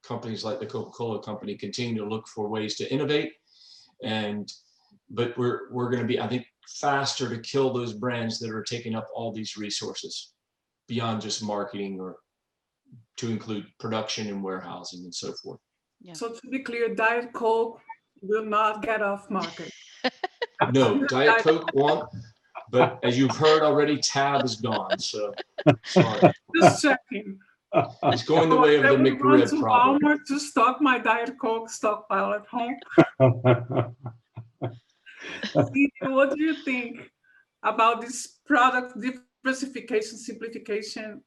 companies like the Coca-Cola company continue to look for ways to innovate, but we're going to be, I think, faster to kill those brands that are taking up all these resources beyond just marketing, or to include production and warehousing and so forth. Yeah. So to be clear, Diet Coke will not get off market. No, Diet Coke won't, but as you've heard already, Tab is gone, so sorry. Just checking. It's going the way of the I would run McRib, to probably. Walmart to stock my Diet Coke stockpile at home. Steve, what do you think about this product diversification, simplification?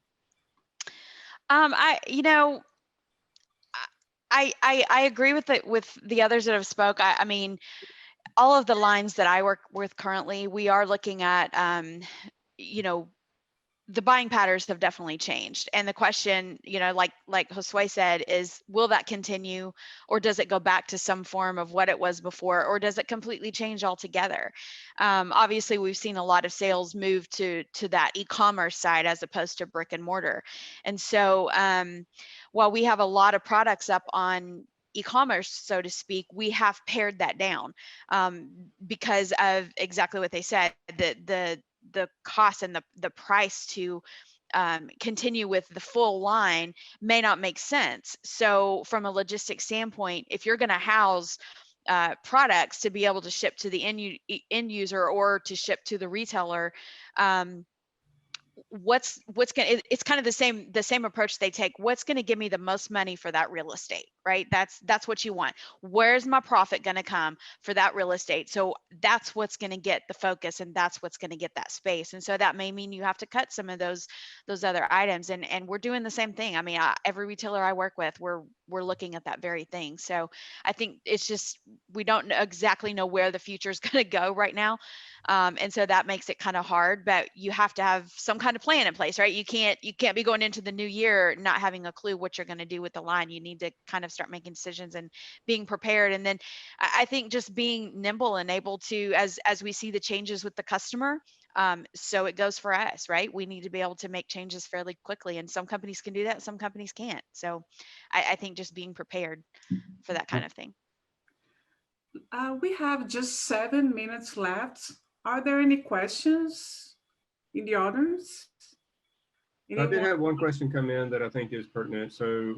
I agree with the others that have spoke. I mean, all of the lines that I work with currently, we are looking at, the buying patterns have definitely changed. And the question, like Josue said, is will that continue, or does it go back to some form of what it was before, or does it completely change altogether? Obviously, we've seen a lot of sales move to that e-commerce side as opposed to brick and mortar. And so while we have a lot of products up on e-commerce, so to speak, we have pared that down because of exactly what they said, the cost and the price to continue with the full line may not make sense. So from a logistics standpoint, if you're going to house products to be able to ship to the end user or to ship to the retailer, what's going it's kind of the same approach they take. What's going to give me the most money for that real estate, right? That's what you want. Where's my profit going to come for that real estate? So that's what's going to get the focus, and that's what's going to get that space. And so that may mean you have to cut some of those other items, and we're doing the same thing. I mean, every retailer I work with, we're looking at that very thing. So I think it's just, we don't exactly know where the future is going to go right now. And so that makes it kind of hard, but you have to have some kind of plan in place, right? You can't be going into the new year not having a clue what you're going to do with the line. You need to kind of start making decisions and being prepared. And then I think just being nimble and able to, as we see the changes with the customer, so it goes for us, right? We need to be able to make changes fairly quickly, and some companies can do that, some companies can't. So I think just being prepared for that kind of thing. We have just 7 minutes left. Are there any questions in the audience? I did have one question come in that I think is pertinent. So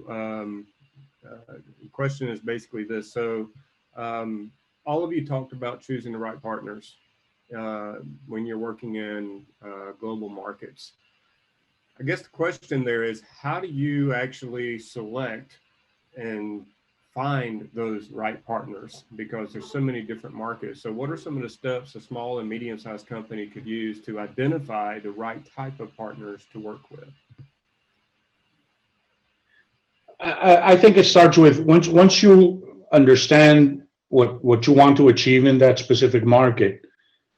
the question is basically this. So all of you talked about choosing the right partners when you're working in global markets. I guess the question there is, how do you actually select and find those right partners? Because there's so many different markets. So what are some of the steps a small and medium-sized company could use to identify the right type of partners to work with? I think it starts with once you understand what you want to achieve in that specific market.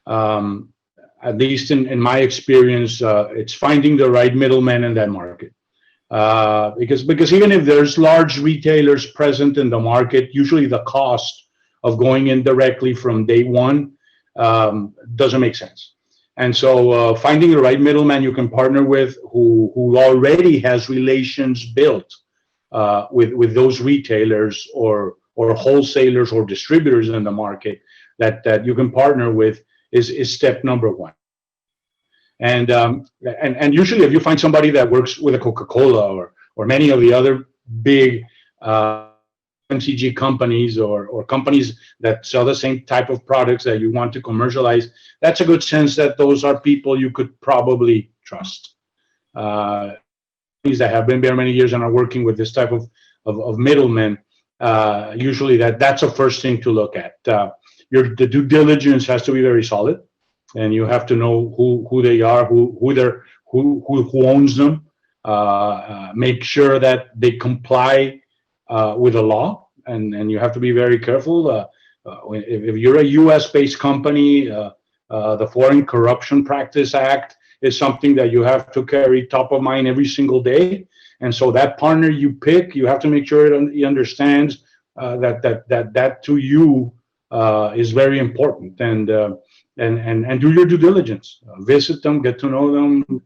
At least in my experience, it's finding the right middleman in that market. Because even if there's large retailers present in the market, usually the cost of going in directly from day one doesn't make sense. And so finding the right middleman you can partner with who already has relations built with those retailers or wholesalers or distributors in the market that you can partner with is step number one. And usually if you find somebody that works with a Coca-Cola or many of the other big FMCG companies or companies that sell the same type of products that you want to commercialize, that's a good sense that those are people you could probably trust. Companies that have been there many years and are working with this type of middlemen, usually that's a first thing to look at. The due diligence has to be very solid, and you have to know who they are, who owns them. Make sure that they comply with the law, and you have to be very careful. If you're a U.S.-based company, the Foreign Corruption Practice Act is something that you have to carry top of mind every single day. And so that partner you pick, you have to make sure he understands that to you is very important. And do your due diligence. Visit them, get to know them,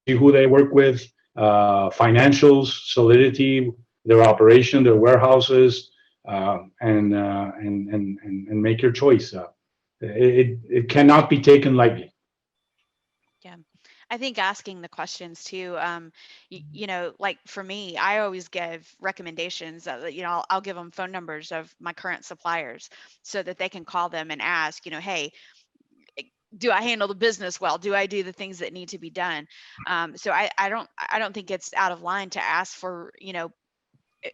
who they work with, financials, solidity, their operation, their warehouses, and make your choice. It cannot be taken lightly. Yeah. I think asking the questions too, you know, like for me, I always give recommendations. You know, I'll give them phone numbers of my current suppliers so that they can call them and ask, you know, hey, do I handle the business well? Do I do the things that need to be done? So I don't think it's out of line to ask for, you know,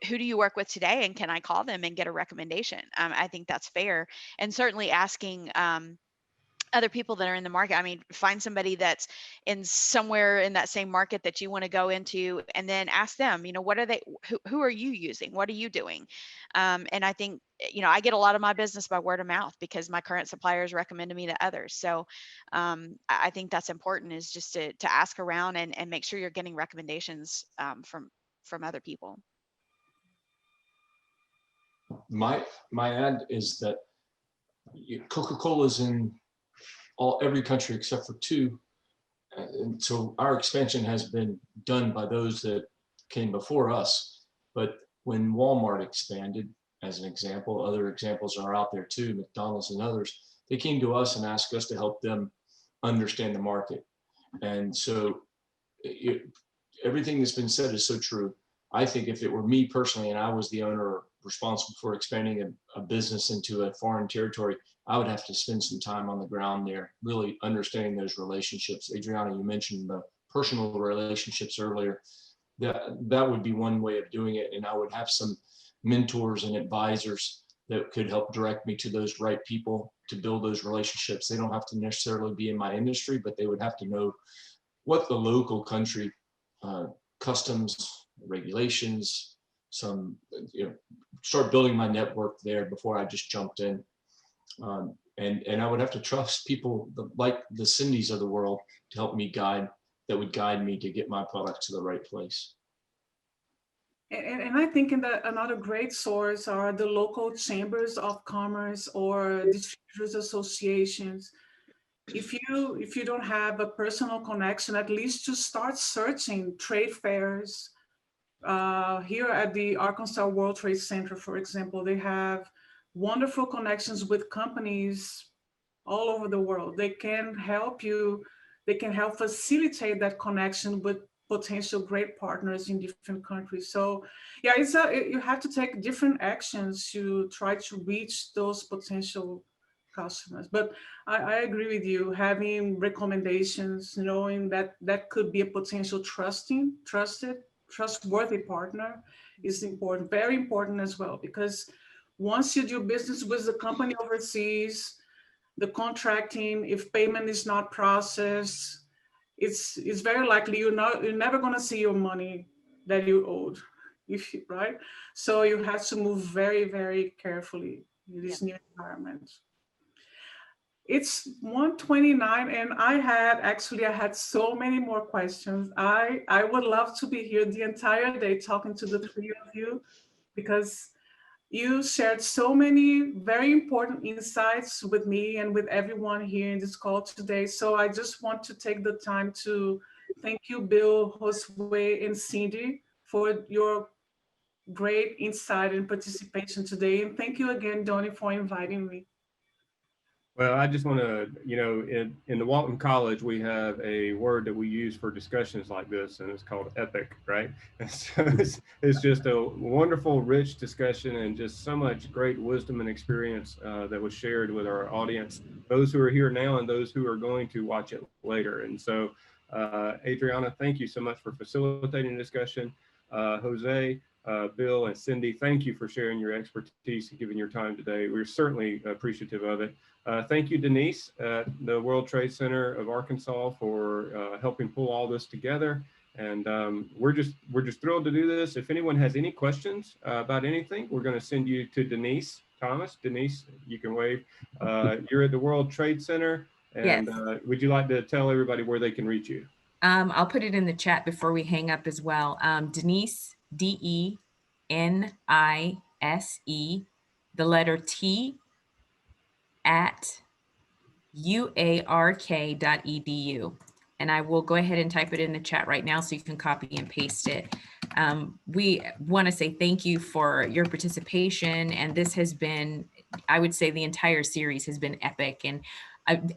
who do you work with today, and can I call them and get a recommendation? I think that's fair, and certainly asking. Other people that are in the market. I mean, find somebody that's in somewhere in that same market that you want to go into, and then ask them, you know, what are they, who are you using? What are you doing? And I think, you know, I get a lot of my business by word of mouth because my current suppliers recommended me to others. So I think that's important, is just to ask around and make sure you're getting recommendations from other people. My ad is that Coca-Cola's in every country except for 2. And so our expansion has been done by those that came before us. But when Walmart expanded, as an example, other examples are out there too, McDonald's and others, they came to us and asked us to help them understand the market. And so everything that's been said is so true. I think if it were me personally and I was the owner responsible for expanding a business into a foreign territory, I would have to spend some time on the ground there, really understanding those relationships. Adriana, you mentioned the personal relationships earlier. That would be one way of doing it. And I would have some mentors and advisors that could help direct me to those right people to build those relationships. They don't have to necessarily be in my industry, but they would have to know what the local country customs, regulations, some, you know, start building my network there before I just jumped in. And I would have to trust people like the Cindy's of the world to help me that would guide me to get my product to the right place. And I think that another great source are the local chambers of commerce or distributors associations. If you don't have a personal connection, at least to start searching trade fairs. Here at the Arkansas World Trade Center, for example, they have wonderful connections with companies all over the world. They can help you, they can help facilitate that connection with potential great partners in different countries. So yeah, you have to take different actions to try to reach those potential customers. But I agree with you, having recommendations, knowing that that could be a potential trustworthy partner is important, very important as well, because once you do business with the company overseas, the contracting, if payment is not processed, it's very likely you're never going to see your money that you owed, right? So you have to move very, very carefully in this new environment. It's 1:29, and I had so many more questions. I would love to be here the entire day talking to the 3 of you, because you shared so many very important insights with me and with everyone here in this call today. So I just want to take the time to thank you, Bill, Josue, and Cindy, for your great insight and participation today. And thank you again, Donnie, for inviting me. Well, I just want to, you know, in the Walton College, we have a word that we use for discussions like this, and it's called epic, right? And so it's just a wonderful, rich discussion, and just so much great wisdom and experience that was shared with our audience, those who are here now and those who are going to watch it later. And so, Adriana, thank you so much for facilitating the discussion. Jose, Bill, and Cindy, thank you for sharing your expertise and giving your time today. We're certainly appreciative of it. Thank you, Denise, at the World Trade Center of Arkansas, for helping pull all this together. And we're just thrilled to do this. If anyone has any questions about anything, we're going to send you to Denise Thomas. Denise, you can wave. You're at the World Trade Center. And yes. Would you like to tell everybody where they can reach you? I'll put it in the chat before we hang up as well. Denise, DENISE, the letter T, at uark.edu. and I will go ahead and type it in the chat right now so you can copy and paste it. We want to say thank you for your participation, and this has been, I would say the entire series has been epic, and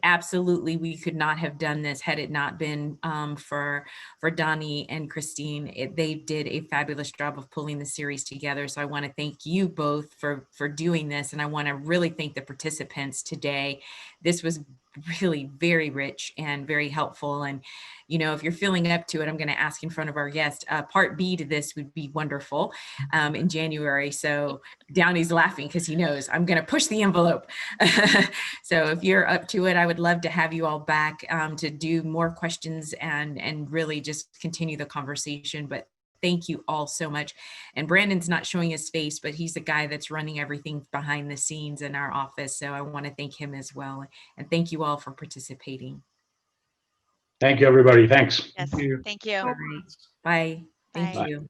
absolutely we could not have done this had it not been for Donnie and Christine. They did a fabulous job of pulling the series together. So I want to thank you both for doing this, and I want to really thank the participants today. This was really very rich and very helpful. And, you know, if you're feeling up to it, I'm going to ask in front of our guest, part B to this would be wonderful in January. So Downey's laughing because he knows I'm going to push the envelope. So if you're up to it, I would love to have you all back to do more questions and really just continue the conversation. But thank you all so much. And Brandon's not showing his face, but he's the guy that's running everything behind the scenes in our office. So I want to thank him as well. And thank you all for participating. Thank you, everybody. Thanks. Yes, Thank you. thank you. So All right. Bye. Thank Bye. you.